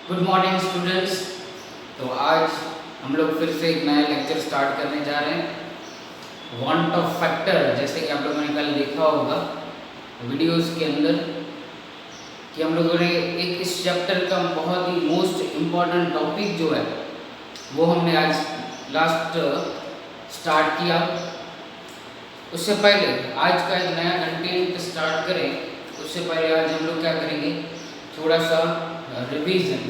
Good morning students. तो आज हम लोग फिर से एक नया लेक्चर स्टार्ट करने जा रहे हैं वांट ऑफ फैक्टर। जैसे कि आप लोगों ने कल देखा होगा वीडियोस के अंदर कि हम लोगों ने एक इस चैप्टर का बहुत ही मोस्ट इम्पॉर्टेंट टॉपिक जो है वो हमने आज लास्ट स्टार्ट किया। उससे पहले आज का एक नया कंटेंट स्टार्ट करें उससे पहले आज हम लोग क्या करेंगे, थोड़ा सा रिवीजन।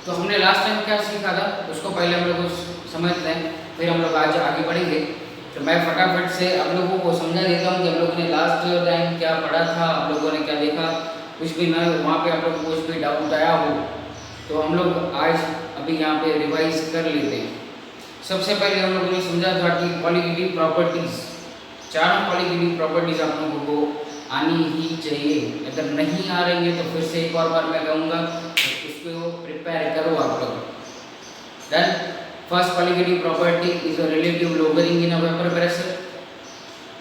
तो हमने लास्ट टाइम क्या सीखा था उसको पहले हम लोग समझते हैं, फिर हम लोग आज आगे बढ़ेंगे। तो मैं फटाफट से आप लोगों को समझा देता हूँ कि हम लोगों ने लास्ट टाइम क्या पढ़ा था, आप लोगों ने क्या देखा। कुछ भी ना वहाँ पे आप लोगों को कुछ भी डाउट आया हो तो हम लोग आज अभी यहाँ पे रिवाइज कर लेते हैं। सबसे पहले हम लोगों ने समझा था कि क्वालिटेटिव प्रॉपर्टीज़, चारों क्वालिटेटिव प्रॉपर्टीज़ आप लोगों को आनी ही चाहिए। अगर नहीं आ रही है तो फिर से एक और बार मैं कहूँगा इसको प्रिपेयर करो आप लोग। Then first qualitative property is a relative lowering in a vapor pressure.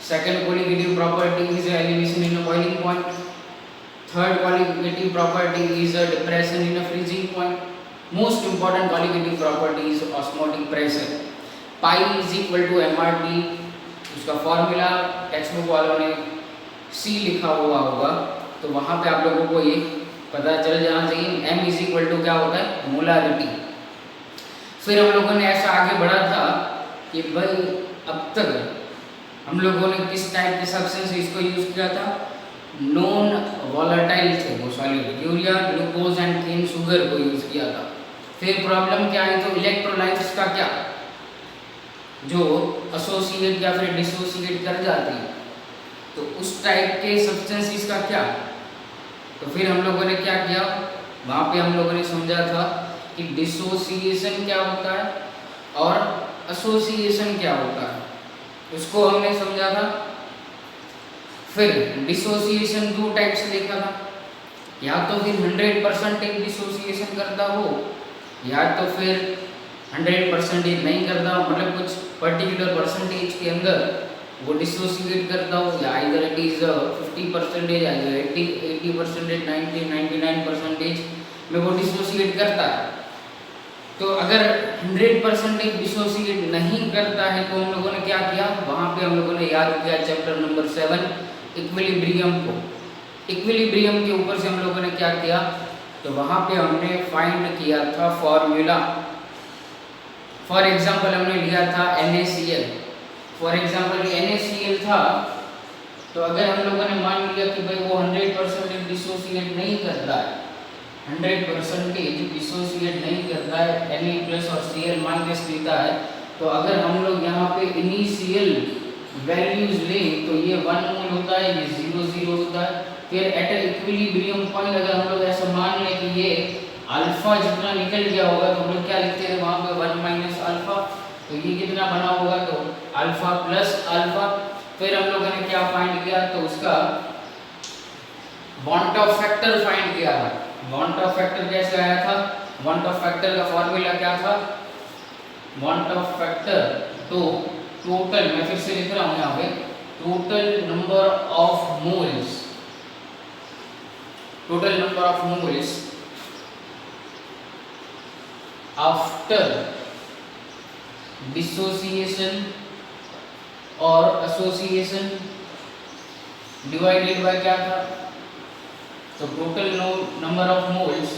Second qualitative property is a elevation in a boiling point. Third qualitative property is a depression in a freezing point. Most important qualitative property is osmotic pressure. Pi is equal to mRT. उसका formula text book वालों ने C लिखा हुआ होगा तो वहाँ पे आप लोगों को ये पता चल जाना चाहिए। M इज इक्वल टू क्या होता है, मोलारिटी। फिर हम लोगों ने ऐसा आगे बढ़ा था कि भाई अब तक हम लोगों ने किस टाइप के सब्सटेंस इसको यूज़ किया था, नॉन वॉलेटाइल थे वो solid, urea, glucose and cane sugar को यूज़ किया था। फिर प्रॉब्लम क्या आई तो इलेक्ट्रोलाइट्स का क्या, जो एसोसिएट या फिर डिसोसिएट कर जाती है तो उस टाइप के सब्सटेंसेस का क्या। तो फिर हम लोगों ने क्या किया, वहाँ पे हम लोगों ने समझा था कि डिसोसिएशन क्या होता है और एसोसिएशन क्या होता है, उसको हमने समझा था। फिर डिसोसिएशन दो टाइप से देखा था, या तो फिर 100% डिसोसिएशन करता हो या तो फिर 100% नहीं करता हो, मतलब कुछ पर्टिकुलर परसेंटेज के अंदर वो डिसोसिएट करता हो, या इधर इट इज़ 50% या 80%, 99% में वो डिसोसिएट करता है। तो अगर 100% डिसोसिएट नहीं करता है तो हम लोगों ने क्या किया, वहाँ पे हम लोगों ने याद किया चैप्टर नंबर 7 इक्विलिब्रियम को। इक्विलिब्रियम के ऊपर से हम लोगों ने क्या किया तो वहाँ पे हमने फाइंड किया था फॉर्मूला। फॉर एग्जाम्पल हमने लिया था NaCl। फॉर एग्जाम्पल NaCl था तो अगर हम लोगों ने मान लिया कि भाई वो 100% डिसोसिएट नहीं करता है, 100% डिसोसिएट नहीं करता है, Na+ और Cl माइनस देता है, तो अगर हम लोग यहाँ पे इनिशियल वैल्यूज लें तो ये 1 मोल होता है, ये 0 होता है। फिर एट इक्विलिब्रियम पॉइंट अगर हम लोग ऐसा मान लें कि ये अल्फा जितना निकल गया होगा तो हम लोग क्या लिखते हैं वहाँ पे 1 माइनस अल्फा, तो ये कितना बना होगा तो अल्फा प्लस अल्फा। फिर हम लोगों ने क्या फाइंड किया तो उसका वांट ऑफ फैक्टर फाइंड किया था। वांट ऑफ फैक्टर कैसे आया था, वांट ऑफ फैक्टर का फॉर्मूला क्या था, वांट ऑफ फैक्टर तो टोटल, मैं फिर से लिख रहा हूँ यहाँ पे, total number of moles, total number of moles after dissociation और एसोसिएशन डिवाइडेड बाय क्या था, तो total number of moles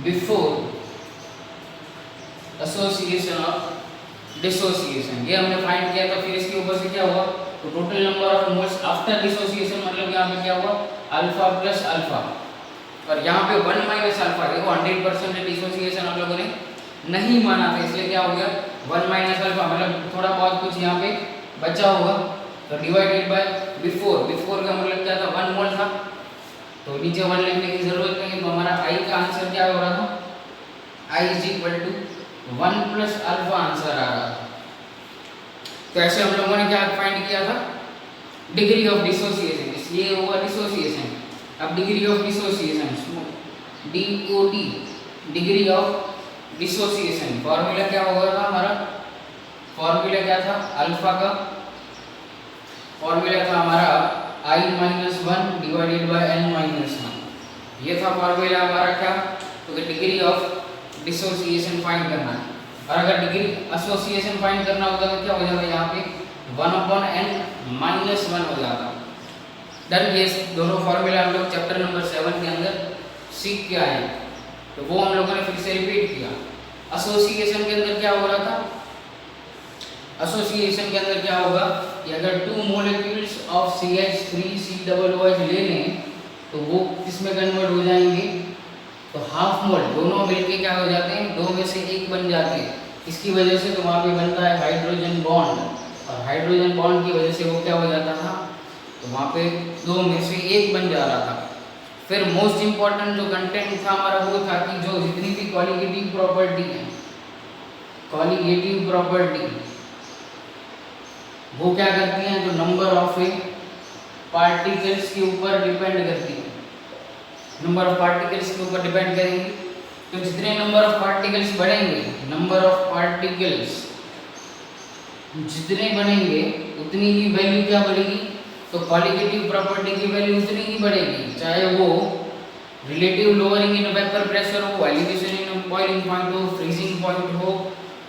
before association of dissociation, ये हमने फाइंड किया। तो फिर इसके ऊपर से क्या हुआ तो total number of moles after dissociation, मतलब यहाँ पे क्या हुआ अल्फा प्लस अल्फा, और यहाँ पे 1 माइनस अल्फा। देखो 100% डिसोसिएशन हम लोगों ने नहीं माना था, इसलिए क्या हो गया 1 माइनस अल्फा, मतलब थोड़ा बहुत कुछ यहाँ पे बचा होगा। तो डिवाइडेड बाय बिफोर, बिफोर का मतलब क्या था 1 मोल था, तो नीचे 1 लिखने की जरूरत नहीं है। तो हमारा आई का आंसर क्या हो रहा था, I is equal to 1 plus alpha answer आ रहा था। तो ऐसे हम लोगों ने क्या फाइंड किया था, डिग्री ऑफ डिसोसिएशन, इसलिए हुआ डिसोसिएशन। अब degree of dissociation DOD, degree of dissociation, formula क्या होगा हमारा फॉर्मूला क्या था अल्फा का? फॉर्मूला था हमारा I-1 डिवाइडेड बाय N-1। ये था फॉर्मूला हमारा क्या? तो डिग्री ऑफ डिसोसिएशन फाइंड करना है। और अगर डिग्री एसोसिएशन फाइंड करना होगा तो क्या हो जाता है यहाँ पे 1/n-1 हो जाता। डन। ये दोनों फॉर्मूला हम लोग चैप्टर नंबर 7 के अंदर सीख के आए, तो वो हम लोगों ने फिर से रिपीट किया। एसोसिएशन के अंदर क्या हो रहा था? एसोसिएशन के अंदर क्या होगा कि अगर 2 मॉलिक्यूल्स ऑफ CH3COOH ले लें तो वो किसमें कन्वर्ट हो जाएंगे? तो हाफ मोल, दोनों मिलके क्या हो जाते हैं? 2 में से 1 बन जाते हैं। इसकी वजह से तो वहाँ पे बनता है हाइड्रोजन बॉन्ड, और हाइड्रोजन बॉन्ड की वजह से वो क्या हो जाता था? तो वहाँ पे 2 में से 1 बन जा रहा था। फिर मोस्ट इम्पॉर्टेंट जो कंटेंट था हमारा वो था कि जो जितनी भी कॉलिगेटिव प्रॉपर्टी है, कॉलिगेटिव प्रॉपर्टी वो क्या करती हैं? जो नंबर ऑफ पार्टिकल्स के ऊपर डिपेंड करती है। नंबर ऑफ पार्टिकल्स के ऊपर डिपेंड करेंगे, तो जितने नंबर ऑफ पार्टिकल्स बढ़ेंगे, नंबर ऑफ पार्टिकल्स जितने बढ़ेंगे उतनी ही वैल्यू क्या बढ़ेगी? तो कॉलिगेटिव प्रॉपर्टी की वैल्यू उतनी ही बढ़ेगी, चाहे वो relative lowering in vapour pressure हो, एलिवेशन इन बॉइलिंग पॉइंट हो, फ्रीजिंग पॉइंट हो,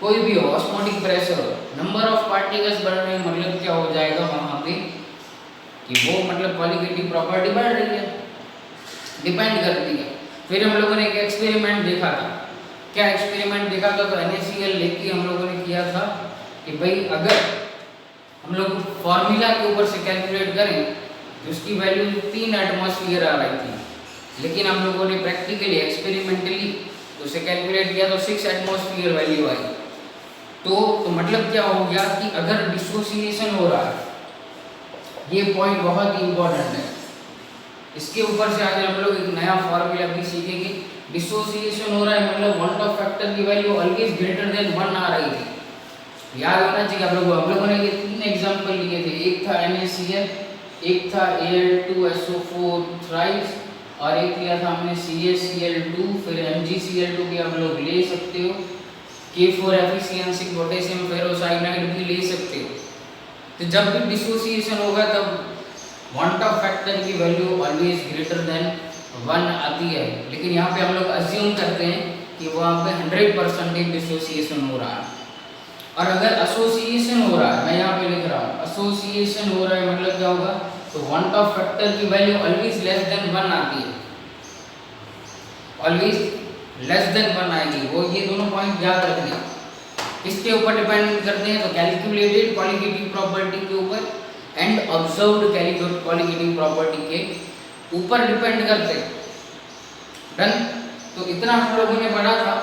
कोई भी हो, ऑस्मोटिक प्रेशर हो। नंबर ऑफ पार्टिकल्स बढ़ रहे हैं मतलब क्या हो जाएगा वहाँ पे कि वो मतलब कॉलिगेटिव प्रॉपर्टी बढ़ रही है, डिपेंड करती है। फिर हम लोगों ने एक एक्सपेरिमेंट देखा था। क्या एक्सपेरिमेंट देखा था? तो NaCl लेके हम लोगों ने किया था कि भाई अगर हम लोग फॉर्मूला के ऊपर से कैलकुलेट करें तो उसकी वैल्यू 3 एटमॉस्फेयर आ रही थी, लेकिन हम लोगों ने प्रैक्टिकली एक्सपेरिमेंटली उसे कैलकुलेट किया तो 6 एटमॉस्फेयर वैल्यू आई। तो मतलब क्या हो गया कि अगर डिसोसिएशन हो रहा है, ये पॉइंट बहुत ही इंपॉर्टेंट है, इसके ऊपर से आज हम लोग एक नया फॉर्मूला भी सीखेंगे। डिसोसिएशन हो रहा है मतलब वांट ऑफ फैक्टर की वैल्यू ऑलवेज ग्रेटर देन 1 आ रही थी, याद होना चाहिए आप लोगों को। हम लोगों ने ये 3 एग्जांपल लिए थे, एक था NaCl, एक था Al2SO4 थ्राइस, और एक लिया था हमने CaCl2, फिर MgCl2 भी आप लोग ले सकते हो, K4FeCN6 पोटेशियम फेरोसाइनाइड भी ले सकते हो। तो जब भी डिसोसिएशन होगा तब वांट ऑफ फैक्टर की वैल्यू ऑलवेज ग्रेटर देन 1 आती है, लेकिन यहाँ पे हम लोग अज्यूम करते हैं कि वहाँ पे 100% डिसोसिएशन हो रहा है। और अगर एसोसिएशन हो रहा है, मैं यहाँ पे लिख रहा हूँ एसोसिएशन हो रहा है मतलब क्या होगा? तो वांट ऑफ फैक्टर की वैल्यू ऑलवेज लेस देन 1 आती है, ऑलवेज लेस देन 1 आएगी। वो ये दोनों पॉइंट याद रखना। इसके ऊपर डिपेंड करते हैं तो कैलकुलेटेड कॉलिगेटिव प्रॉपर्टी के ऊपर एंड ऑब्जर्व्ड कॉलिगेटिव प्रॉपर्टी के ऊपर डिपेंड करते हैं। डन। तो इतना हम लोगों ने पढ़ा था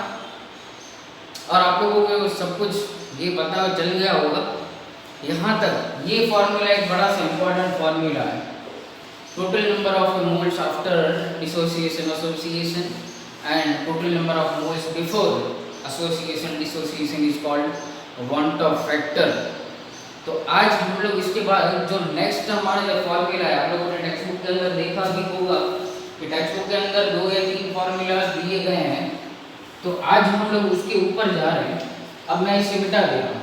और आप लोगों को सब कुछ ये पता चल गया होगा यहाँ तक। ये फॉर्मूला एक बड़ा सा इम्पोर्टेंट फॉर्मूला है। Total number of moles after dissociation association and total number of moles before association dissociation is called want Hoff factor. तो आज हम लोग इसके बाद जो नेक्स्ट हमारा जो फॉर्मूला है, आप लोगों ने टेक्स्ट बुक के अंदर देखा भी होगा कि टेक्स्ट बुक के अंदर 2 या 3 फॉर्मूलाज दिए गए हैं, तो आज हम लोग उसके ऊपर जा रहे हैं। अब मैं इसे मिटा दे रहा हूँ।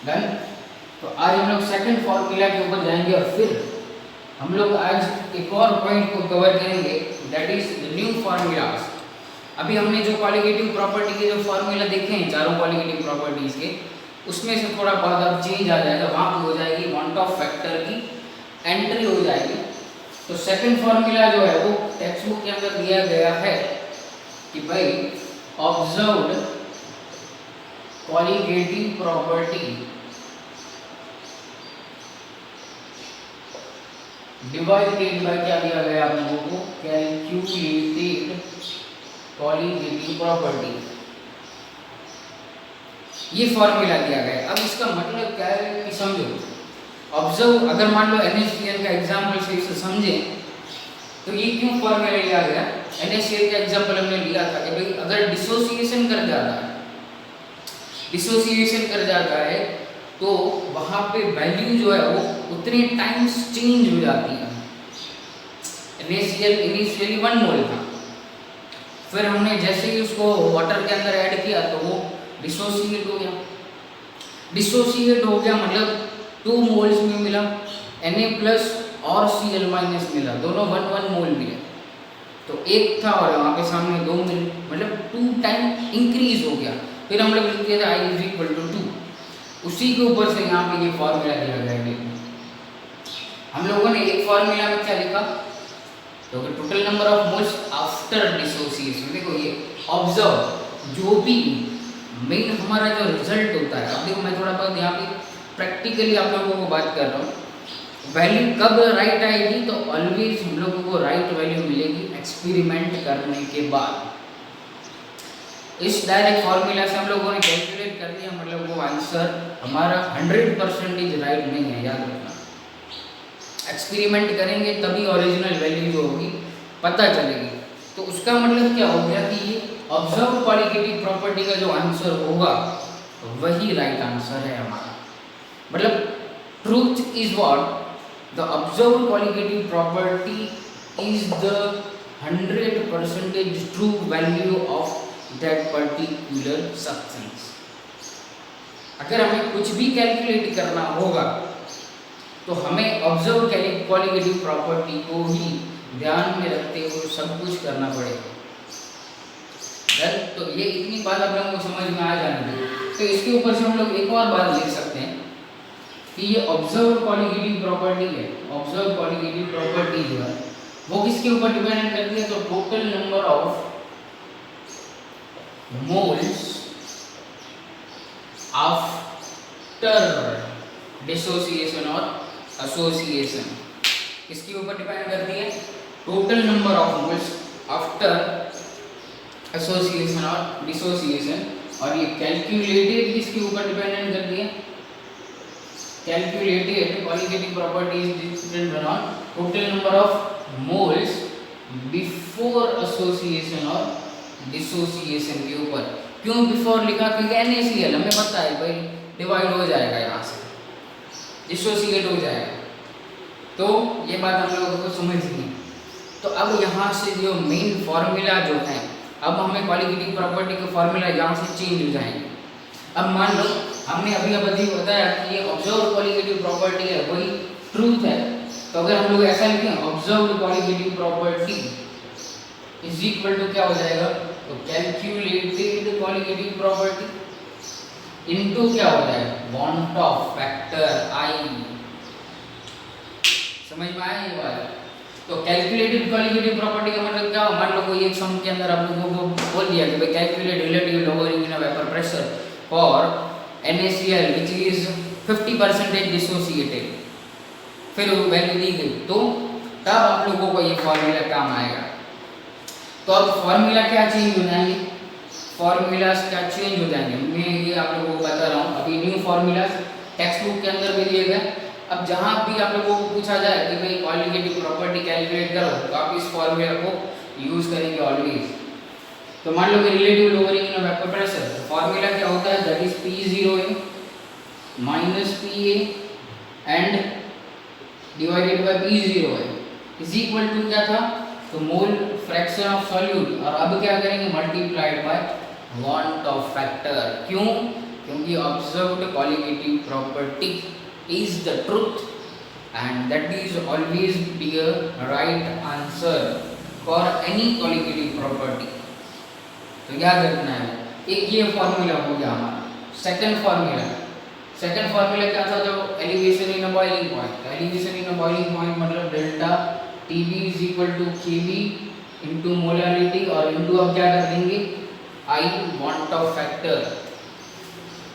डन। तो आज हम लोग सेकंड फॉर्मूला के ऊपर जाएंगे और फिर हम लोग आज एक और पॉइंट को कवर करेंगे, that is the new formulas. अभी हमने जो कॉलिगेटिव प्रॉपर्टी के जो फॉर्मूला देखे हैं, चारों कॉलिगेटिव प्रॉपर्टीज के, उसमें से थोड़ा बहुत अब चेंज आ जाएगा। वहाँ पे हो जाएगी वांट ऑफ फैक्टर की एंट्री हो जाएगी। तो सेकंड फॉर्मूला जो है वो टेक्स्ट बुक के अंदर दिया गया है कि भाई observed colligative property divided by क्या दिया गया आप लोगों को? Calculated colligative property. ये फॉर्मूला दिया गया। अब इसका मतलब क्या है कि समझो, ऑब्जर्व, अगर मान लो NaCl का एग्जाम्पल से इसे समझें तो ये क्यों फॉर्मूला लिया गया? NaCl का एग्जाम्पल हमने लिया था कि भाई अगर डिसोसिएशन कर जाता है, डिसोसिएशन कर जाता है तो वहाँ पे वैल्यू जो है वो उतने टाइम्स चेंज हो जाती है। NaCl इनिशियली 1 मोल था, फिर हमने जैसे ही उसको वाटर के अंदर ऐड किया तो वो डिसोसिएट हो गया। डिसोसिएट हो गया मतलब 2 मोल्स में मिला, Na प्लस और Cl माइनस मिला, दोनों 1 मोल मिले, तो एक था और वहाँ पे सामने 2 मिले, मतलब 2 टाइम इंक्रीज हो गया। फिर हम लोग लिख दिया था I = 2, उसी के ऊपर से यहाँ पे ये फॉर्मूला दिया गया है। हम लोगों ने एक फॉर्मूला में क्या लिखा, तो total number of moles after dissociation. देखो ये ऑब्जर्व, जो भी मेन हमारा जो रिजल्ट होता है, अब देखो मैं थोड़ा बहुत यहाँ पे प्रैक्टिकली आप लोगों को बात कर रहा हूँ, वैल्यू कब राइट आएगी, तो ऑलवेज हम लोगों को राइट वैल्यू मिलेगी एक्सपेरिमेंट करने के बाद। इस डायरेक्ट फॉर्मूला से हम लोगों ने कैलकुलेट कर दिया, मतलब वो आंसर हमारा 100% राइट नहीं है, याद रखना। एक्सपेरिमेंट करेंगे तभी ओरिजिनल वैल्यू जो होगी पता चलेगी। तो उसका मतलब क्या हो गया कि ये ऑब्जर्व क्वालिटेटिव प्रॉपर्टी का जो आंसर होगा वही राइट आंसर है हमारा। मतलब truth is what, the observe qualitative property is the 100% true value of that particular substance. अगर हमें कुछ भी कैलकुलेट करना होगा तो हमें ऑब्जर्व क्वालिटेटिव प्रॉपर्टी को ही ध्यान में रखते हुए सब कुछ करना पड़ेगा। तो ये इतनी बात आप लोगों को समझ में आ जाने दे। तो इसके ऊपर से हम लोग एक और बात लिख सकते हैं कि ये ऑब्जर्व क्वालिटेटिव प्रॉपर्टी है, ऑब्जर्व क्वालिटेटिव प्रॉपर्टी जो है वो किसके ऊपर डिपेंड करती है, तो total number of moles after dissociation और एसोसिएशन, इसके ऊपर डिपेंड करती है total number of moles after association और डिसोसिएशन। और ये कैलकुलेटेड किसके ऊपर डिपेंडेंट करती है, calculated qualitative property is dependent on total number of moles before association और डिसोसिएशन के ऊपर। क्यों बिफोर लिखा, क्योंकि NaCl हमें पता है भाई डिवाइड हो जाएगा, यहाँ से डिसोसिएट हो जाएगा, तो ये बात हम लोगों को समझनी। तो अब यहाँ से जो मेन फॉर्मूला जो है, अब हमें क्वालिटेटिव प्रॉपर्टी के फॉर्मूला यहाँ से चेंज हो जाएंगे। अब मान लो हमने अभी बताया कि ये ऑब्जर्व क्वालिटेटिव प्रॉपर्टी है, वही ट्रूथ है, तो अगर हम लोग ऐसा लिखें observe qualitative property is equal to क्या हो जाएगा, तो कैलकुलेटेड क्वालिटेटिव प्रॉपर्टी इनटू क्या हो जाएगा, वांट ऑफ फैक्टर I। समझ में आया ये बात। तो कैलकुलेटेड क्वालिटेटिव प्रॉपर्टी का मतलब क्या, मान लो कोई एक सम के अंदर आप लोगों को बोल दिया कि भाई calculate relative lowering in vapour pressure for NaCl which is 50% dissociated, फिर वैल्यू दी गई, तो तब आप लोगों को ये फॉर्मूला काम आएगा। तो अब फॉर्मूला क्या चेंज हो जाएंगे, फॉर्मूलाज क्या चेंज हो जाएंगे, मैं ये आप लोगों को बता रहा हूँ। अभी न्यू फॉर्मूलाज टेक्स्ट बुक के अंदर भी दिए गए। अब जहाँ भी आप लोगों को पूछा जाए कि भाई क्वालिटेटिव प्रॉपर्टी कैलकुलेट करो, तो आप इस फॉर्मूला को यूज़ करेंगे ऑलवेज। तो मान लो कि relative lowering in vapour pressure, formula क्या होता है, that is P0A minus PA and divided by P0A is equal to क्या था, तो मोल फ्रैक्शन ऑफ सॉल्यूट, और अब क्या करेंगे multiplied by want Hoff factor. क्यों, क्योंकि observed qualitative property is the truth and that is always be a right answer for any qualitative property। तो याद रखना है, एक ये फॉर्मूला हो गया हमारा। सेकंड फॉर्मूला क्या था, जो elevation in a boiling point. Elevation in a boiling point मतलब delta TB is equal to KB into molarity और इंटू अब क्या कर देंगे I van't Hoff factor.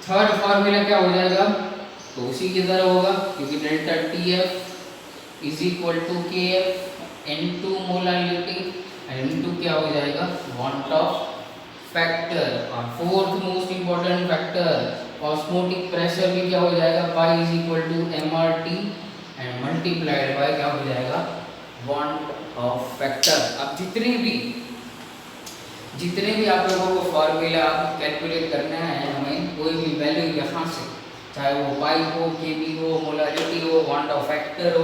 Third formula क्या हो जाएगा, तो उसी की तरह होगा, क्योंकि delta TF is equal to KF into molarity into क्या हो जाएगा वांट ऑफ फैक्टर। और fourth most important factor osmotic pressure भी क्या हो जाएगा, पाई is equal to MRT and multiplied by क्या हो जाएगा वांट ऑफ फैक्टर। अब जितने भी आप लोगों को फॉर्मूला कैलकुलेट करना है, हमें कोई भी वैल्यू यहाँ से, चाहे वो पाई हो, KB हो, मोलारिटी हो, वांट ऑफ फैक्टर हो,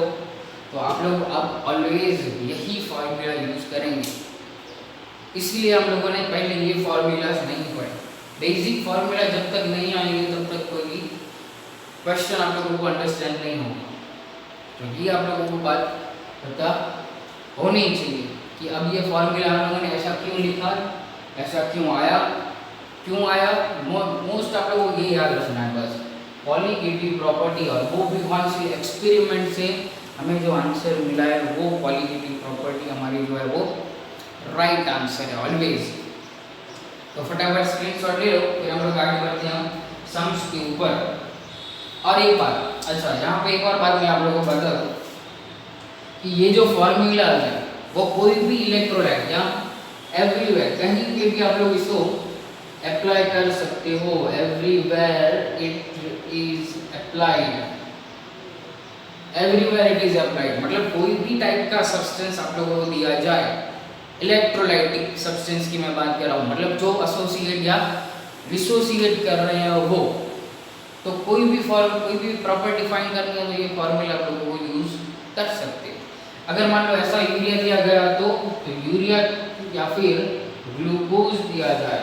तो आप लोग अब ऑलवेज यही फॉर्मूला यूज करेंगे। इसलिए हम लोगों ने पहले ये फॉर्मूलाज नहीं पढ़े। बेसिक फॉर्मूला जब तक नहीं आएंगे तब तक कोई भी क्वेश्चन आप लोगों को अंडरस्टैंड नहीं होगा। तो ये आप लोगों को बात पता होनी चाहिए कि अब ये फॉर्मूला हम लोगों ने ऐसा क्यों लिखा, ऐसा क्यों आया, मोस्ट आप लोगों को ये याद रखना है बस, पॉलीगेटिव प्रॉपर्टी, और वो भी कौन सी एक्सपेरिमेंट से हमें जो आंसर मिला है वो पॉलीगेटिव प्रॉपर्टी हमारी जो है वो राइट आंसर है ऑलवेज। तो फटाफट स्क्रीनशॉट ले लो, फिर हम लोग आगे बढ़ते हैं सम्स के ऊपर। और एक बात, अच्छा यहाँ पे एक और बात मैं आप लोगों को बता दूँ कि ये जो फॉर्मूला है वो कोई भी इलेक्ट्रोलाइट या एवरीवेयर कहीं पे भी आप लोग इसको अप्लाई कर सकते हो, everywhere it is applied, everywhere it is applied, मतलब कोई भी टाइप का सब्सटेंस आप लोगों को दिया जाए, इलेक्ट्रोलाइटिक सब्सटेंस की मैं बात कर रहा हूँ, मतलब जो एसोसिएट या डिसोसिएट कर रहे हैं वो, तो कोई भी प्रॉपर्टी फाइंड करनी है तो ये फॉर्मूला आप लोगों को यूज कर सकते हैं। अगर मान लो ऐसा यूरिया दिया गया तो यूरिया या फिर ग्लूकोज दिया जाए,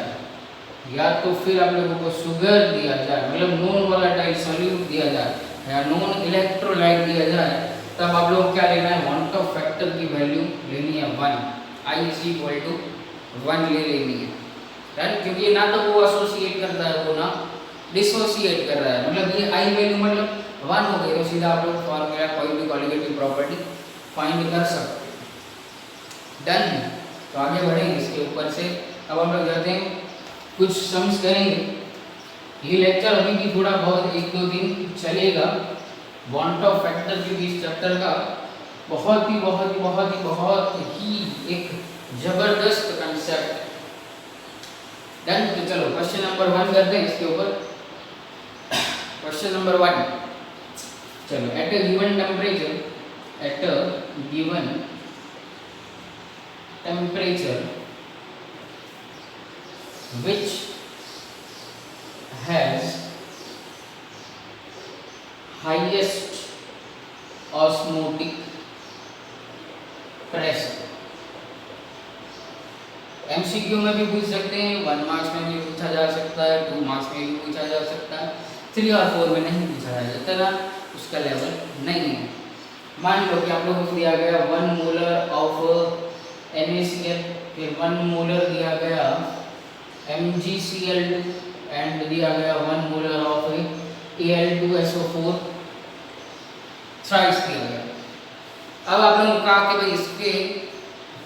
या तो फिर आप लोगों को शुगर दिया जाए, मतलब नॉन वोलेटाइल सॉल्यूट दिया जाए या नॉन इलेक्ट्रोलाइट दिया जाए, तब आप लोग क्या लेना है, वांट ऑफ फैक्टर की वैल्यू लेनी है 1, आई इज इक्वल टू 1 ले लेनी है, राइट, क्योंकि ना तो वो एसोसिएट करता है वो ना डिसोसिएट कर रहा है, मतलब ये आई वैल्यू मतलब 1 हो गई, तो सीधा आप लोग फॉर्मूला कोई भी कॉलिगेटिव प्रॉपर्टी फाइंड कर सकते हैं। डन, तो आगे बढ़ेंगे इसके ऊपर से। अब हम लोग जाते हैं कुछ सम्स करेंगे। ये लेक्चर अभी भी थोड़ा बहुत 1-2 दिन चलेगा, वांट ऑफ फैक्टर के इस चैप्टर का बहुत ही एक जबरदस्त कंसेप्ट है। डन, तो चलो क्वेश्चन नंबर 1 करते हैं इसके ऊपर। क्वेश्चन नंबर 1, चलो, at a given temperature which has highest osmotic pressure, MCQ में भी पूछ सकते हैं, 1 मार्क्स में भी पूछा जा सकता है, 2 मार्क्स में भी पूछा जा सकता है, 3 और 4 में नहीं पूछा जा सकता ना, उसका लेवल नहीं है। मान लो कि आप लोगों को दिया गया 1 मोलर ऑफ NaCl, फिर 1 मोलर दिया गया MgCl2 एंड दिया गया 1 मोलर ऑफ Al2SO4 थ्राइस दिया गया। अब आप लोगों ने कहा कि भाई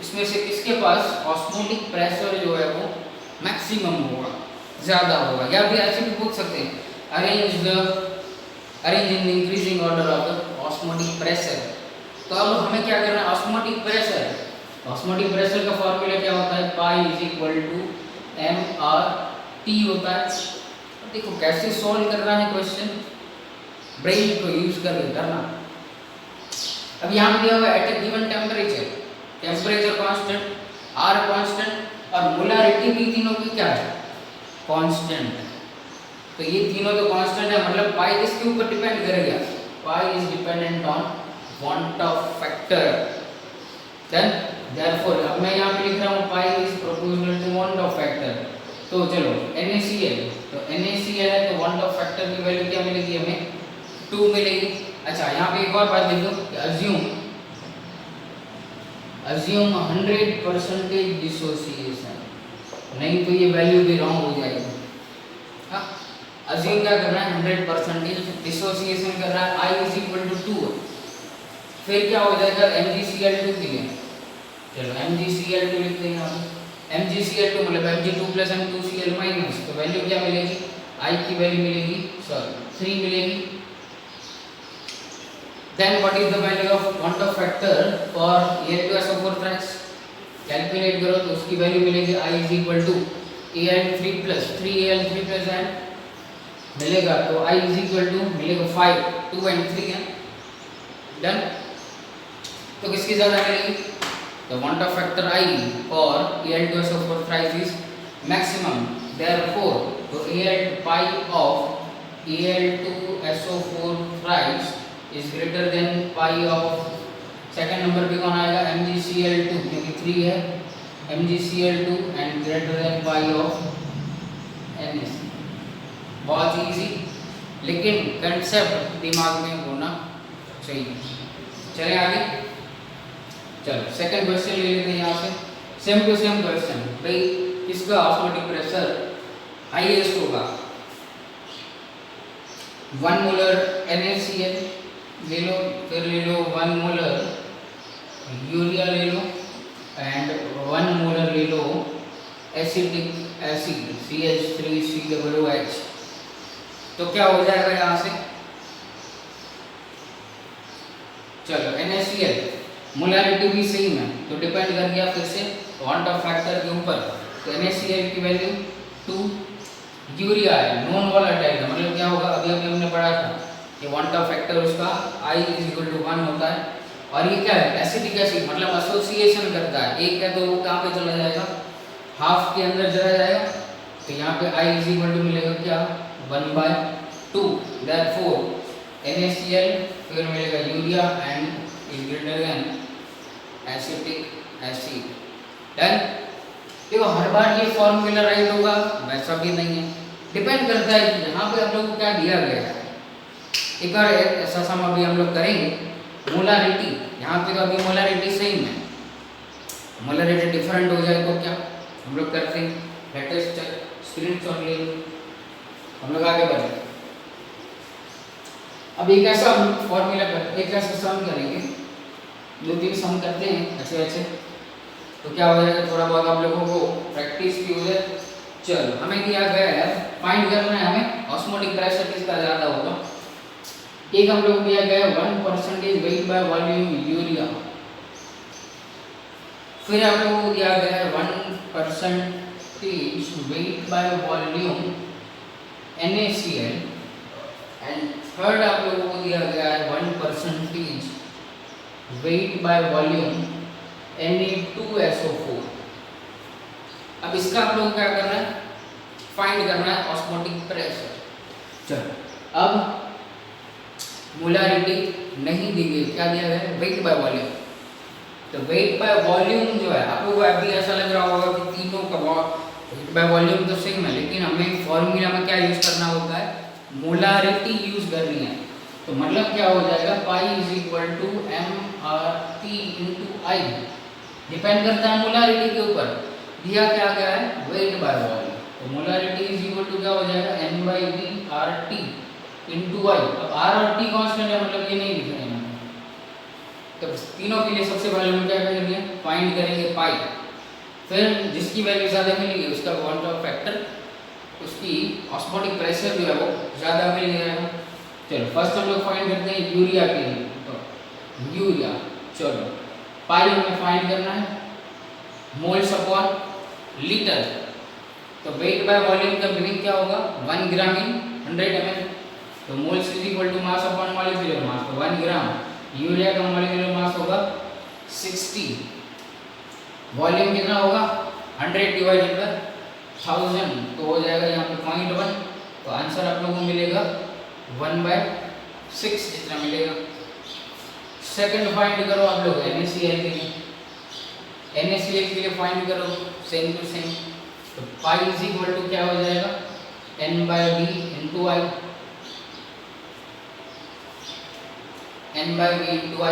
इसमें से किसके पास ऑस्मोटिक प्रेशर जो है वो मैक्सिमम होगा, ज़्यादा होगा, या भी ऐसे भी पूछ सकते हैं, arrange in increasing order of the osmotic pressure. तो अब हमें क्या करना है, ऑस्मोटिक प्रेशर का फॉर्मूला क्या होता है, pi is equal to MRT होता है। देखो कैसे सॉल्व करना है क्वेश्चन, ब्रेन को यूज करके करना। अब यहाँ पे दिया हुआ at a given temperature constant, R constant और मोलारिटी भी तीनों की क्या है, कांस्टेंट। तो ये तीनों तो कांस्टेंट है, मतलब पाई इसके ऊपर डिपेंड करेगा, pi is dependent on van't Hoff factor. Then therefore अब मैं यहाँ पे लिख रहा हूँ pi is proportional to van't Hoff factor. तो चलो NaCl, तो NaCl है तो वांट ऑफ फैक्टर की वैल्यू क्या मिलेगी, हमें 2 मिलेगी। अच्छा यहाँ पे एक और बात लिख दो कि अज्यूम 100% डिसोसिएशन, नहीं तो ये वैल्यू भी रॉन्ग हो जाएगी। हाँ, अज्यूम क्या कर रहा है, 100% डिसोसिएशन कर रहा है, I इज इक्वल टू 2, फिर क्या हो जाएगा MgCl2 के लिए, चलो MgCl2 लिख देंगे हम, MgCl2 मतलब Mg2 प्लस M2Cl माइनस, तो वैल्यू क्या मिलेगी, I की वैल्यू मिलेगी 3 मिलेगी। Then what is the value of want of factor for Al2SO4 thrice? Calculate करो तो उसकी वैल्यू मिलेगी I is equal to Al3 plus 3Al3 plus n मिलेगा, तो I is equal to मिलेगा 5, 2 and 3 है। डन, तो किसकी ज़्यादा मिलेगी, तो want of factor I for Al2SO4 thrice is maximum, therefore तो Al pi of Al2SO4 thrice is greater than pi of, second number पे कौन आएगा, MgCl2 क्योंकि 3 है, MgCl2 and greater than pi of NaC। बहुत इजी, लेकिन concept दिमाग में होना चाहिए। चले आगे, चलो सेकंड क्वेश्चन ले लेते हैं यहाँ से, सेम टू सेम क्वेश्चन। भाई किसका ऑस्मोटिक प्रेशर हाईएस्ट होगा? 1 मोलर NaCl ले लो, फिर ले लो 1 मोलर यूरिया ले लो, एंड 1 मोलर ले लो एसिटिक एसिड CH3COOH। तो क्या हो जाएगा यहाँ से? चलो NaCl मोलारिटी भी सेम है, तो डिपेंड कर गया फिर से क्वांट ऑफ फैक्टर के ऊपर। तो NaCl की वैल्यू 2, यूरिया है नॉन वोलेटाइल है, मतलब क्या होगा, अभी अभी हमने पढ़ा था कि क्वांट ऑफ फैक्टर उसका I = 1 होता है। और ये क्या है? एसिटिक एसिड, मतलब एसोसिएशन करता है, एक है तो वो कहाँ पे चला जाएगा? हाफ के अंदर चला जाएगा। तो यहाँ पे I = मिलेगा क्या? 1/2। देयरफॉर NaCl फिर मिलेगा urea and is greater than acetic acid. Done. देखो हर बार ये फॉर्मूला राइट होगा वैसा भी नहीं है, डिपेंड करता है कि यहाँ पे हम लोग को क्या दिया गया है। एक और ऐसा सम अभी हम लोग करेंगे, मोलारिटी। यहाँ पे तो अभी मोलारिटी सेम है, मोलारिटी डिफरेंट हो जाए तो क्या हम लोग करते हैं? लेटेस्ट स्क्रीनशॉट ले लो, हम लोग आगे बढ़े। अब एक ऐसा फॉर्मूला कर, एक ऐसा सम करेंगे, 2-3 सम करते हैं अच्छे अच्छे, तो क्या हो जाएगा, थोड़ा बहुत आप लोगों को प्रैक्टिस की हो जाए। चलो हमें दिया गया है, फाइंड करना है हमें ऑस्मोटिक प्रेशर किसका ज़्यादा होगा। एक हम लोग दिया गया 1% वेट बाय वॉल्यूम यूरिया, फिर हम लोगों को दिया गया है 1% weight by volume NaCl, and third आप लोगों को दिया गया है 1% वेट बाय वॉल्यूम Na2SO4। अब इसका आप लोगों को क्या करना है? फाइंड करना है ऑस्मोटिक प्रेशर। चलो अब मोलारिटी नहीं दी गई, क्या दिया गया है? Weight by volume. तो वेट बाय वॉल्यूम जो है, आप लोगों को अभी ऐसा लग रहा होगा कि तीनों का वेट बाय वॉल्यूम तो सेम है, लेकिन हमें फॉर्मूला में क्या यूज करना होता है? मोलारिटी यूज करनी है। तो मतलब क्या हो जाएगा? पाई = mRT × I, डिपेंड करता है मोलारिटी के ऊपर। दिया क्या गया है? Weight by volume. तो मोलारिटी = क्या हो जाएगा? N/V/RT × I। अब R और T कांस्टेंट है, मतलब ये नहीं लिख रहे हैं। तो तीनों के लिए सबसे पहले हम क्या करेंगे? फाइंड करेंगे पाई, फिर जिसकी वैल्यू ज़्यादा मिलेगी उसका क्वांट ऑफ फैक्टर, उसकी ऑस्मोटिक प्रेशर जो है वो ज़्यादा मिल जाएगा। चलो फर्स्ट हम लोग फाइंड करते हैं यूरिया के लिए। तो यूरिया, चलो पाई हमें फाइंड करना है, मोल्स अपॉन लीटर। तो वेट बाय वॉल्यूम का मीनिंग क्या होगा? 1 ग्राम इन 100 ml। तो moles = mass upon molecular mass, तो 1 ग्राम। यूरिया का मॉलिक्यूलर मास होगा 60, वॉल्यूम कितना होगा? 100 डिवाइडेड बाय 1000, तो हो जाएगा यहाँ पे 0.1। तो आंसर आप लोगों को मिलेगा 1/6 जितना मिलेगा। सेकंड फाइंड करो आप लोग NaCl के लिए, NaCl के लिए फाइंड करो सेम टू सेम। तो पाई = क्या हो जाएगा? N/V × I, N/V × I।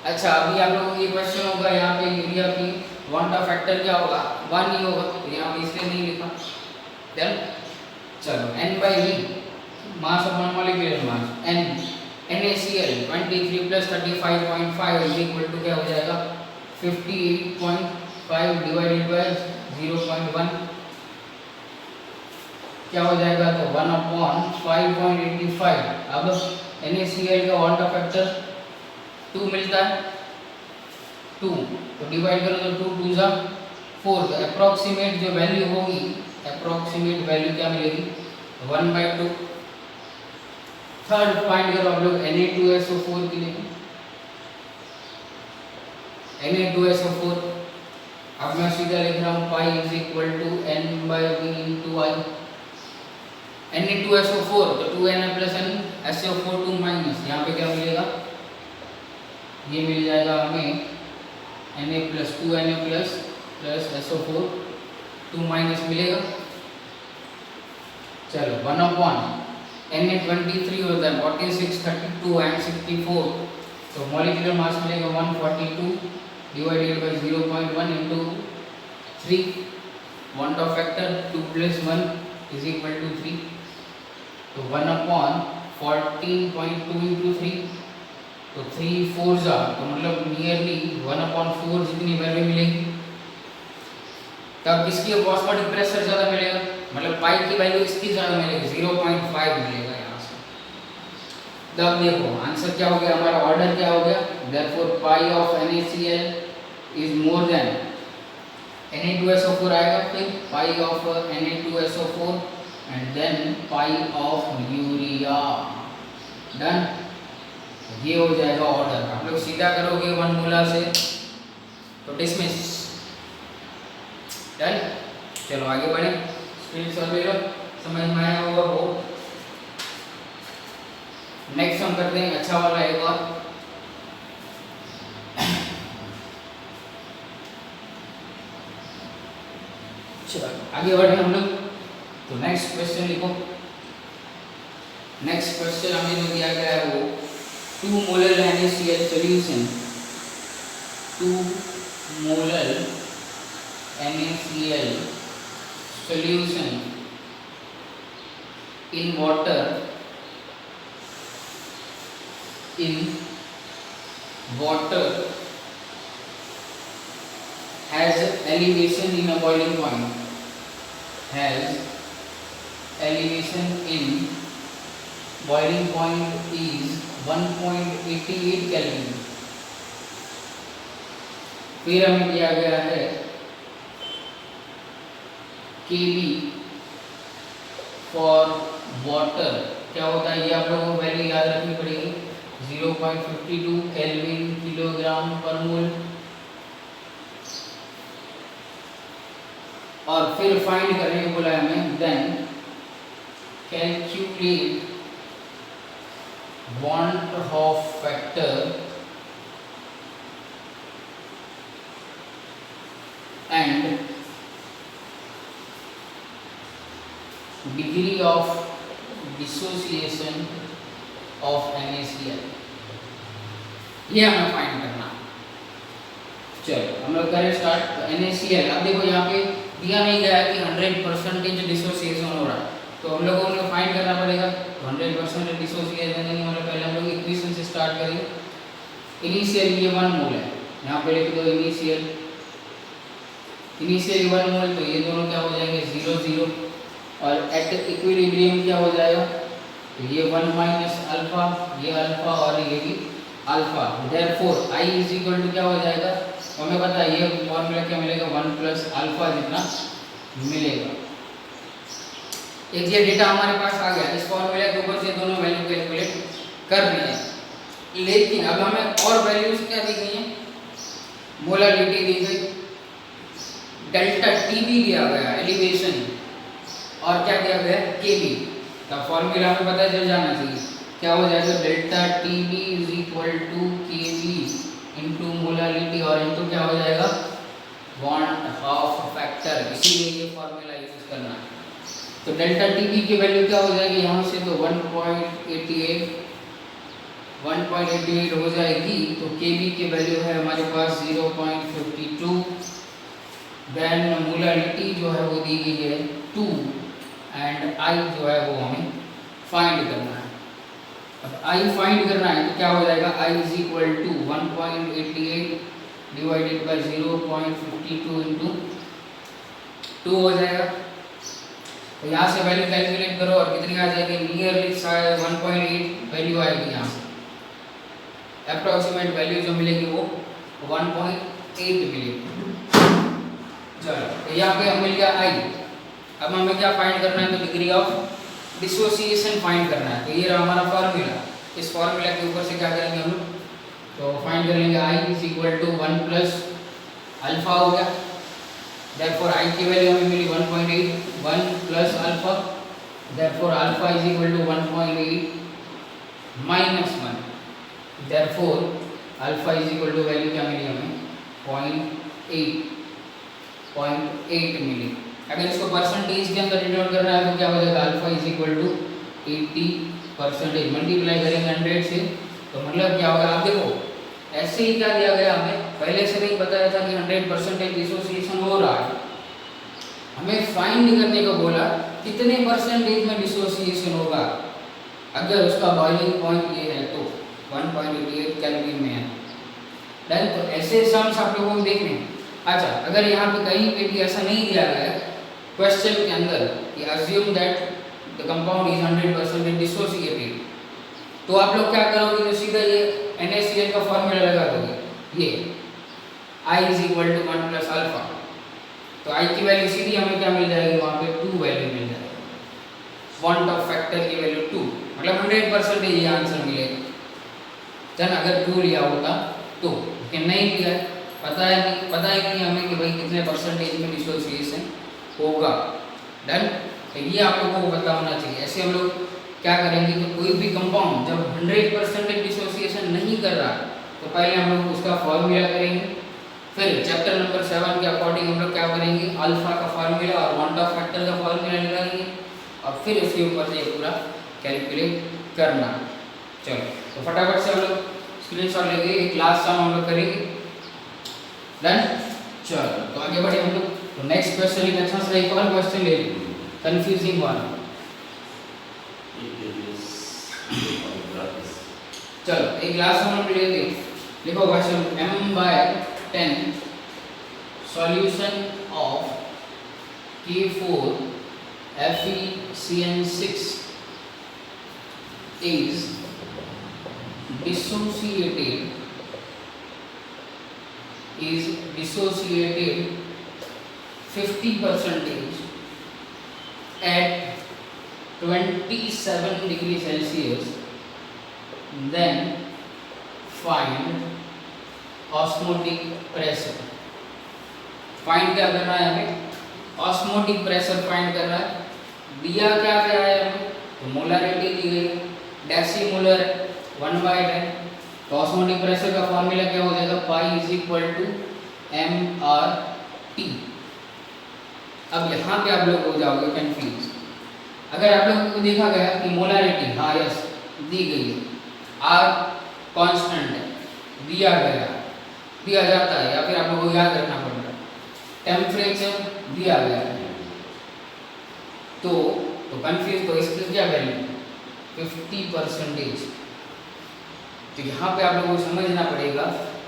अच्छा अभी आप लोगों को ये क्वेश्चन होगा, यहाँ पे यूरिया की क्वांट ऑफ फैक्टर क्या होगा? 1 ही होगा, तो यहाँ पे इसलिए नहीं लिखा। डन। चलो N/V mass upon molecular mass, NaCl 23 + 35.5 = क्या हो जाएगा? 58.5 डिवाइडेड बाय 0.1 क्या हो जाएगा? तो 1/5.85। अब NaCl का क्वांट ऑफ फैक्टर 2 मिलता है, 2, तो डिवाइड करो तो 2 2 × 4, तो अप्रॉक्सीमेट जो वैल्यू होगी, अप्रॉक्सीमेट वैल्यू क्या मिलेगी? 1/2। थर्ड फाइंड करो आप लोग Na2SO4 के लिए, Na2SO4। अब मैं सीधा लिख रहा हूँ पाई = N/V × I। Na2SO4 तो 2Na + N SO4 2 माइनस, यहाँ पे क्या मिलेगा? ये मिल जाएगा हमें Na + 2Na + SO4 2 माइनस मिलेगा। चलो 1/, Na23 होता है 46, 32 एंड 64। तो मॉलिक्यूलर मास मिलेगा 142 divided by 0.1 into 3, want Hoff factor 2 + 1 = 3, तो 1/14.2 इंटू 3, तो 3 4 जा, तो मतलब नियरली 1/4 जितनी वैल्यू मिलेगी। तब किसकी ऑस्मोटिक प्रेशर ज़्यादा मिलेगा, मतलब पाई की वैल्यू इसकी ज़्यादा मिलेगी, 0.5 मिलेगा यहाँ से। तब देखो आंसर क्या हो गया, हमारा ऑर्डर क्या हो गया, therefore pi of NaCl is more than Na2SO4 आएगा, फिर pi of Na2SO4 and then pi of urea. Done, ये हो जाएगा ऑर्डर। आप लोग सीधा करोगे 1 मोलर से तो डिसमिस। डन, चलो आगे बढ़े, स्क्रीनशॉट ले लो, समझ में आया होगा वो। नेक्स्ट हम करते हैं अच्छा वाला एक और। चलो आगे बढ़े हम लोग, तो नेक्स्ट क्वेश्चन लिखो। नेक्स्ट क्वेश्चन हमें जो दिया गया है वो 2 molar NaCl solution, 2 molar NaCl solution in water has elevation in a boiling point, has elevation in boiling point is 1.88 Kelvin। फिर हमें दिया गया है Kb फॉर वाटर, क्या होता है ये आप लोगों को वैल्यू याद रखनी पड़ेगी, 0.52 केल्विन किलोग्राम पर मोल। और फिर फाइंड करने को बोला है हमें, then calculate want Hoff factor and degree of dissociation of NaCl, ये हमें फाइंड करना। चलो हम लोग करें स्टार्ट। तो NaCl, अब देखो यहाँ पे दिया नहीं गया कि 100% डिसोसिएशन हो रहा है, तो हम लोगों को फाइंड करना पड़ेगा। तो 100% डिसोसिएशन नहीं हो रहा, पहले हम लोग इक्वेशन से स्टार्ट करेंगे। इनिशियल ये 1 मोल है, यहाँ पे लिख दो इनिशियल 1 मोल, तो ये दोनों क्या हो जाएंगे 0 0, और एट इक्विलिब्रियम क्या हो जाएगा, तो ये 1 माइनस अल्फा, ये अल्फा और ये भी alpha. Therefore I is equal to क्या हो जाएगा, तो हमें पता है ये फॉर्मूला क्या मिलेगा, 1 प्लस अल्फा जितना मिलेगा। एक ये डेटा हमारे पास आ गया, इस फॉर्मूला के ऊपर से दोनों वैल्यू कैलकुलेट कर रहे हैं। लेकिन अब हमें और वैल्यूज क्या दी गई है, मोलारिटी दी गई, डेल्टा टीबी दिया गया एलिवेशन, और क्या दिया गया केबी। तो फॉर्मूला हमें पता चल जाना चाहिए, क्या हो जाएगा, delta Tb is equal to Kb into molarity, और इंटू क्या हो जाएगा वांट ऑफ फैक्टर, इसीलिए ये फॉर्मूला यूज करना है। तो डेल्टा टीबी की वैल्यू क्या हो जाएगी यहाँ से, तो 1.88 हो जाएगी। तो केबी की वैल्यू है हमारे पास 0.52, देन मोलारिटी जो है वो दी गई है 2, एंड आई जो है वो हमें फाइंड करना है। अब आई फाइंड करना है तो क्या हो जाएगा, I is equal to 1.88 divided by 0.52 into 2 हो जाएगा। तो यहाँ से वैल्यू कैलकुलेट करो और कितनी आ जाएगी, नियरली 1.8 वैल्यू आएगी यहाँ से, अप्रॉक्सीमेट वैल्यू जो मिलेगी वो 1.8 मिलेगी। चलो तो यहाँ पे हम मिल गया आई। अब हमें क्या फाइंड करना है, तो डिग्री ऑफ डिसोसिएशन फाइंड करना है। तो ये रहा हमारा फार्मूला, इस फार्मूला के ऊपर से क्या करेंगे हम लोग, तो फाइंड कर लेंगे I is equal to 1 plus alpha हो गया, देयरफॉर आई की वैल्यू हमें मिली 1.8, 1 plus alpha, therefore alpha is equal to 1.8 minus 1, therefore alpha is equal to value क्या मिली हमें 0.8 मिली। अगर इसको परसेंटेज के अंदर डिनोट करना है तो क्या हो जाएगा, alpha is equal to 80% multiply करेंगे 100 से तो मतलब क्या होगा आप देखो ऐसे ही क्या दिया गया हमें पहले से नहीं बताया था कि 100% डिसोसिएशन हो रहा है, हमें फाइंड करने को बोला कितने परसेंटेज में डिसोसिएशन होगा अगर उसका बॉइलिंग पॉइंट ये है तो 1.88 केल्विन में है। डन। तो ऐसे सम्स आप लोगों को देखने। अच्छा अगर यहाँ पे कहीं पे भी ऐसा नहीं दिया गया क्वेश्चन के अंदर कि assume that the compound is 100% dissociated तो आप लोग क्या करोगे तो सीधा ये NaCl का फॉर्मूला लगा दोगे ये I = 1 + अल्फा। तो I की वैल्यू सीधी हमें क्या मिल जाएगी वहाँ पे 2 वैल्यू मिल जाएगी, want of factor की वैल्यू 2 मतलब 100% ये आंसर मिलेगा। देन अगर 2 लिया होता तो कि नहीं लिया पता है नहीं हमें कि भाई कितने परसेंटेज में डिसोसिएशन होगा। डन। तो ये आप लोगों को पता होना चाहिए। ऐसे हम लोग क्या करेंगे तो कोई भी कंपाउंड जब 100% डिसोसिएशन नहीं कर रहा तो पहले हम लोग उसका फॉर्मूला करेंगे, फिर चैप्टर नंबर 7 के अकॉर्डिंग हम लोग क्या करेंगे अल्फा का फॉर्मूला और वांट ऑफ फैक्टर का फॉर्मूला लगाएंगे और फिर उसके ऊपर से ये पूरा कैलकुलेट करना। चलो तो फटाफट से हम लोग स्क्रीनशॉट लेके एक लास्ट सम हम लोग करेंगे। डन। चलो तो आगे बढ़े हम लोग। तो नेक्स्ट क्वेश्चन एक अच्छा सा एक और क्वेश्चन ले लीजिए कंफ्यूजिंग वन। चलो एक लास्ट हम लोग लेते हैं। देखो question m/10 solution of K4 FeCN6 is dissociated 50% at 27 degrees Celsius, then find osmotic pressure। Find क्या करना है हमें ऑस्मोटिक प्रेशर फाइंड करना है। दिया क्या गया है हमें तो मोलरिटी दी गई है डेसीमोलर 1/10 तो ऑस्मोटिक प्रेशर का फॉर्मूला क्या हो जाएगा पाई = mRT। अब यहाँ पे आप लोग हो जाओगे कंफ्यूज। अगर आप लोगों को देखा गया कि मोलरिटी हाँ यस दी गई है, R कांस्टेंट है, दिया जाता है या फिर आप लोगों को याद रखना पड़ता है, टेम्परेचर दिया गया है तो कंफ्यूज तो इसकी क्या वैल्यू 50%। तो यहाँ पे आप लोगों को समझना पड़ेगा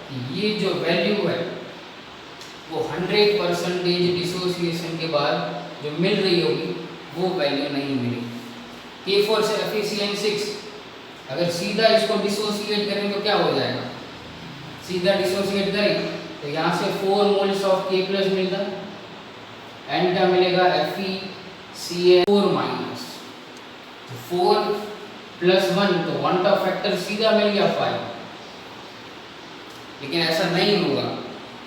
कि ये जो वैल्यू है वो 100% डिसोसिएशन के बाद जो मिल रही होगी वो वैल्यू नहीं मिलेगी। K4 से FeCN6 अगर सीधा इसको डिसोसिएट करें तो क्या हो जाएगा, सीधा डिसोसिएट करें तो यहाँ से 4 मोल्स ऑफ K+ मिलता है एंड क्या मिलेगा FeCN4- तो 4 + 1 तो वांट ऑफ फैक्टर सीधा मिल गया 5। लेकिन ऐसा नहीं होगा,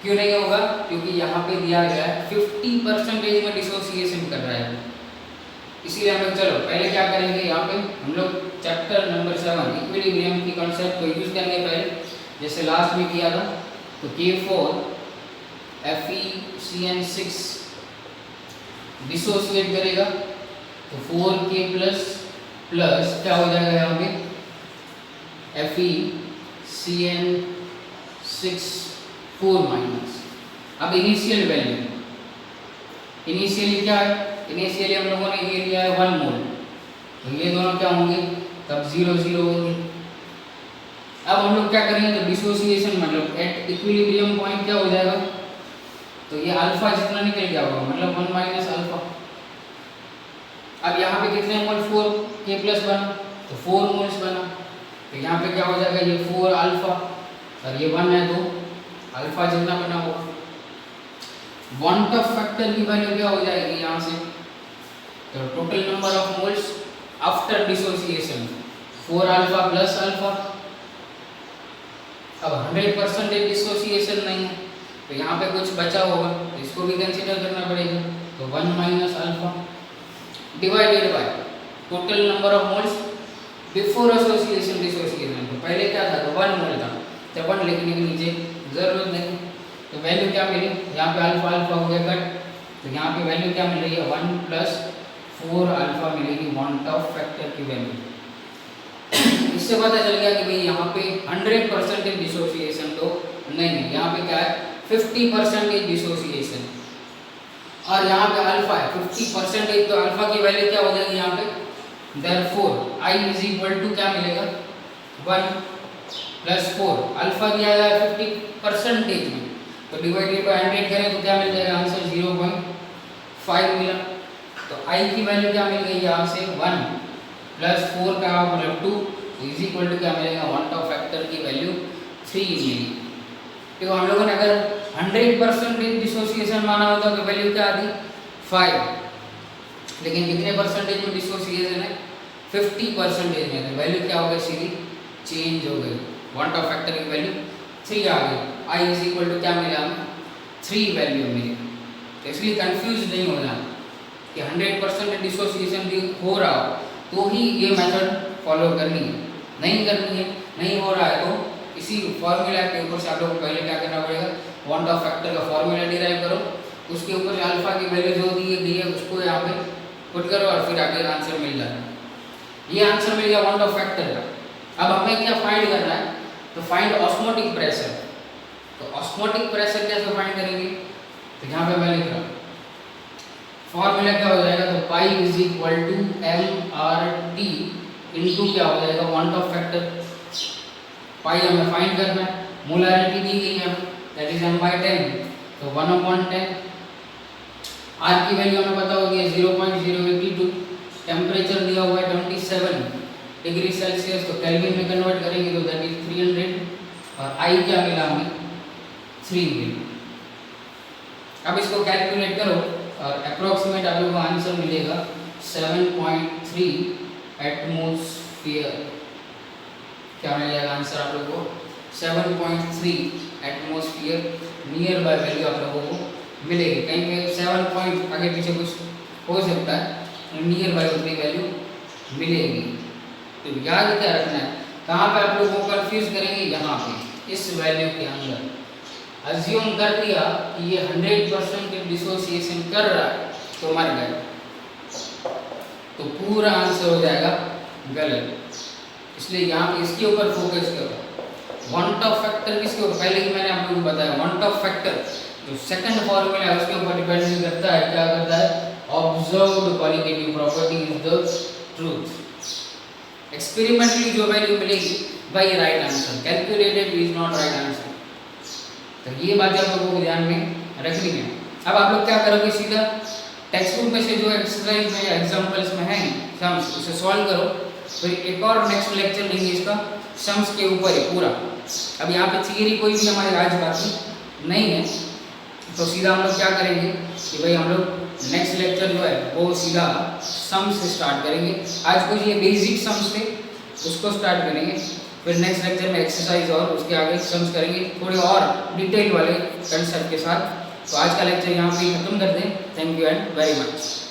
क्यों नहीं होगा क्योंकि यहाँ पे दिया गया है 50% में डिसोसिएशन कर रहा है। इसीलिए हम लोग चलो पहले क्या करेंगे यहाँ पे हम लोग चैप्टर नंबर 7 इक्विलिब्रियम की कॉन्सेप्ट को यूज करेंगे पहले जैसे लास्ट में किया था। तो K4 FeCN6 डिसोसिएट करेगा तो 4K+ क्या हो जाएगा यहाँ पे FeCN6 अब इनिशियल वैल्यू इनिशियली क्या है, इनिशियली हम लोगों ने ये लिया है 1 मोल तो ये दोनों क्या होंगे तब 0 होंगे। अब हम लोग क्या करेंगे तो डिसोसिएशन मतलब एट इक्विलिब्रियम पॉइंट क्या हो जाएगा तो ये अल्फा जितना निकल गया होगा मतलब 1 - अल्फा। अब यहाँ पे कितने मोल 4K+ बना तो 4 मोल्स बना तो यहाँ पे क्या हो जाएगा ये 4 अल्फा और ये 1 है तो अल्फा जितना बना होगा। वांट ऑफ फैक्टर की वैल्यू क्या हो जाएगी यहाँ से तो total number of moles after dissociation 4 alpha + alpha. अब 100% डिसोसिएशन नहीं है तो यहाँ पे कुछ बचा होगा तो इसको भी कंसीडर करना पड़ेगा तो 1 - alpha divided by total number of moles before association dissociation. तो पहले क्या था तो 1 मोल था तो 1 लिखने के नीचे जरूरत नहीं तो वैल्यू क्या मिली यहाँ पे अल्फा हो गया कट तो यहाँ पे वैल्यू क्या मिल रही है 1 + 4 अल्फा मिलेगी वांट ऑफ फैक्टर की वैल्यू। इससे पता चल गया कि भाई यहाँ पे 100% डिसोसिएशन तो नहीं है, यहाँ पे क्या है 50% डिसोसिएशन, और यहाँ पे अल्फा है 50%, तो अल्फा की वैल्यू क्या हो जाएगी यहाँ पे, therefore I is equal to क्या मिलेगा 1 प्लस 4, अल्फा दिया गया 50% में, तो डिवाइडेड बाय 100 करें तो क्या मिल जाएगा आंसर 0.5 मिला। तो I की वैल्यू क्या मिल गई यहाँ से 1 प्लस 4 का मतलब 2 इज इक्वल टू क्या मिलेगा, वांट ऑफ फैक्टर की वैल्यू 3 मिली। तो हम लोगों ने अगर 100% डिसोसिएशन माना होता तो वैल्यू क्या आती 5, लेकिन कितने परसेंटेज में डिसोसिएशन है 50% में, तो वैल्यू क्या हो गई सीधी चेंज हो गई, वांट ऑफ फैक्टर की वैल्यू 3 आ गई। I इज इक्वल टू क्या मिला हमें 3 वैल्यू मिली। तो इसलिए कंफ्यूज नहीं होना कि 100% डिसोसिएशन भी हो रहा हो तो ही ये मेथड फॉलो करनी है, नहीं करनी है, नहीं हो रहा है तो इसी फॉर्मूला के ऊपर से आप लोगों को पहले क्या करना पड़ेगा, वांट ऑफ फैक्टर का फॉर्मूला डिराइव करो, उसके ऊपर से अल्फा की वैल्यू जो दी है उसको यहाँ पे पुट करो और फिर आगे आंसर मिल जाए। ये आंसर मिल गया वांट ऑफ फैक्टर का। अब हमें क्या फाइंड करना है, तो फाइंड ऑस्मोटिक प्रेशर। तो ऑस्मोटिक प्रेशर कैसे फाइंड करेंगे, तो यहाँ पे मैं लिख रहा हूँ फॉर्मूला क्या हो जाएगा, तो pi is equal to mRT into क्या हो जाएगा वांट ऑफ फैक्टर। पाई हमें फाइंड करना है, मोलारिटी दी गई है दैट इज m/10, तो 1/10। R की वैल्यू हमें पता होगी 0.082, टेम्परेचर दिया हुआ है 27 डिग्री सेल्सियस, तो केल्विन में कन्वर्ट करेंगे तो दैट इज 300, और I क्या मिला हमें 3 मिला। अब इसको कैलकुलेट करो और अप्रोक्सीमेट आप लोगों को आंसर मिलेगा 7.3 एटमॉस्फेयर। क्या मिल जाएगा आंसर आप लोगों को 7.3 एटमॉस्फेयर नियर बाय वैल्यू आप लोगों को मिलेगी। कहीं पे 7 पॉइंट आगे पीछे कुछ हो सकता है, नियर बाय उतनी वैल्यू मिलेगी। तो याद क्या रखना है, कहाँ पे आप लोगों को कंफ्यूज करेंगे, यहाँ पे इस वैल्यू के अंदर अज्यूम कर दिया कि ये 100% डिसोसिएशन कर रहा है तो मर गए, तो पूरा आंसर हो जाएगा गलत। इसलिए यहाँ पे इसके ऊपर फोकस करो। वांट ऑफ फैक्टर किसके ऊपर, पहले ही मैंने आप लोगों को बताया, वांट ऑफ फैक्टर जो सेकंड फॉर्मूला है उसके ऊपर डिपेंड करता है, क्या करता है, observed qualitative property is the truth. Experimentally जो वैल्यू मिलेगी वही right answer, calculated is not right answer. तो ये बातें आप लोगों को ध्यान में रखनी है। अब आप लोग क्या करोगे, सीधा टेक्स्ट बुक में से जो एक्सरसाइज में या एग्जांपल्स में है सम्स उसे सॉल्व करो, फिर एक और नेक्स्ट लेक्चर लेंगे इसका सम्स के ऊपर ही पूरा। अब यहाँ पे थियरी कोई भी हमारे आज बाकी नहीं है, तो सीधा हम लोग क्या करेंगे कि भाई हम लोग नेक्स्ट लेक्चर जो है वो सीधा सम्स से स्टार्ट करेंगे। आज कुछ ये बेसिक सम्स थे उसको स्टार्ट करेंगे, फिर नेक्स्ट लेक्चर में एक्सरसाइज और उसके आगे सम्स करेंगे थोड़े और डिटेल वाले कंसेप्ट के साथ। तो आज का लेक्चर यहाँ पे खत्म कर दें। Thank you and very much.